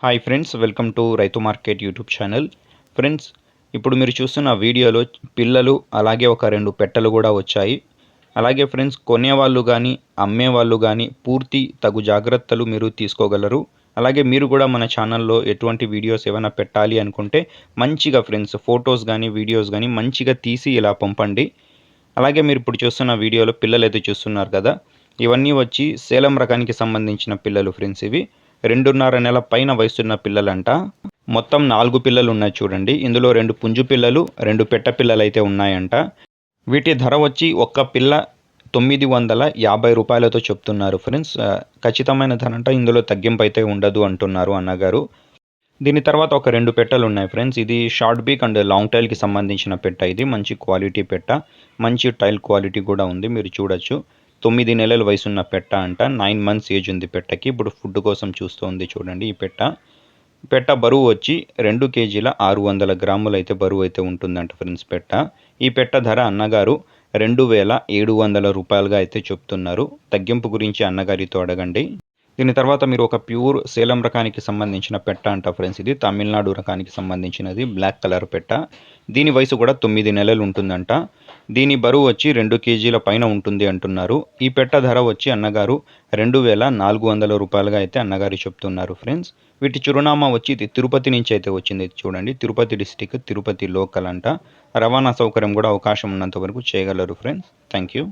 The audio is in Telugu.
హాయ్ ఫ్రెండ్స్, వెల్కమ్ టు రైతు మార్కెట్ యూట్యూబ్ ఛానల్. ఫ్రెండ్స్, ఇప్పుడు మీరు చూస్తున్న వీడియోలో పిల్లలు అలాగే ఒక 2 పెట్టలు కూడా వచ్చాయి. అలాగే ఫ్రెండ్స్, కొనేవాళ్ళు కానీ అమ్మేవాళ్ళు కానీ పూర్తి తగు జాగ్రత్తలు మీరు తీసుకోగలరు. అలాగే మీరు కూడా మన ఛానల్లో ఎటువంటి వీడియోస్ ఏమైనా పెట్టాలి అనుకుంటే మంచిగా ఫ్రెండ్స్ ఫొటోస్ కానీ వీడియోస్ కానీ మంచిగా తీసి ఇలా పంపండి. అలాగే మీరు ఇప్పుడు చూస్తున్న వీడియోలో పిల్లలు అయితే చూస్తున్నారు కదా, ఇవన్నీ వచ్చి సేలం రకానికి సంబంధించిన పిల్లలు ఫ్రెండ్స్. ఇవి 2.5 నెలల పైన వయసున్న పిల్లలంట. మొత్తం 4 పిల్లలు ఉన్నాయి చూడండి. ఇందులో 2 పుంజు పిల్లలు, 2 పెట్ట పిల్లలు అయితే ఉన్నాయంట. వీటి ధర వచ్చి ఒక్క పిల్ల 950 రూపాయలతో చెప్తున్నారు ఫ్రెండ్స్. ఖచ్చితమైన ధర అంట, ఇందులో తగ్గింపు అయితే ఉండదు అంటున్నారు అన్నగారు. దీని తర్వాత ఒక 2 పెట్టలు ఉన్నాయి ఫ్రెండ్స్. ఇది షార్ట్ బీక్ అండ్ లాంగ్ టైల్కి సంబంధించిన పెట్ట. ఇది మంచి క్వాలిటీ పెట్ట, మంచి టైల్ క్వాలిటీ కూడా ఉంది, మీరు చూడొచ్చు. 9 నెలల వయసున్న పెట్ట అంట. 9 మంత్స్ ఏజ్ ఉంది పెట్టకి. ఇప్పుడు ఫుడ్ కోసం చూస్తుంది చూడండి. ఈ పెట్ట బరువు వచ్చి 2 కేజీల 600 గ్రాములు అయితే బరువు అయితే ఉంటుందంట ఫ్రెండ్స్ పెట్ట. ఈ పెట్ట ధర అన్నగారు 2700 రూపాయలుగా అయితే చెప్తున్నారు. తగ్గింపు గురించి అన్నగారితో అడగండి. దీని తర్వాత మీరు ఒక ప్యూర్ సేలం రకానికి సంబంధించిన పెట్ట అంట ఫ్రెండ్స్. ఇది తమిళనాడు రకానికి సంబంధించినది, బ్లాక్ కలర్ పెట్ట. దీని వయసు కూడా 9 నెలలు ఉంటుందంట. దీని బరువు వచ్చి 2 కేజీల పైన ఉంటుంది అంటున్నారు. ఈ పెట్ట ధర వచ్చి అన్నగారు 2400 రూపాయలుగా అయితే అన్నగారు చెప్తున్నారు ఫ్రెండ్స్. వీటి చిరునామా వచ్చి ఇది తిరుపతి నుంచి అయితే వచ్చింది చూడండి. తిరుపతి డిస్టిక్, తిరుపతి లోకల్ అంట. రవాణా సౌకర్యం కూడా అవకాశం ఉన్నంత వరకు చేయగలరు ఫ్రెండ్స్. Thank you.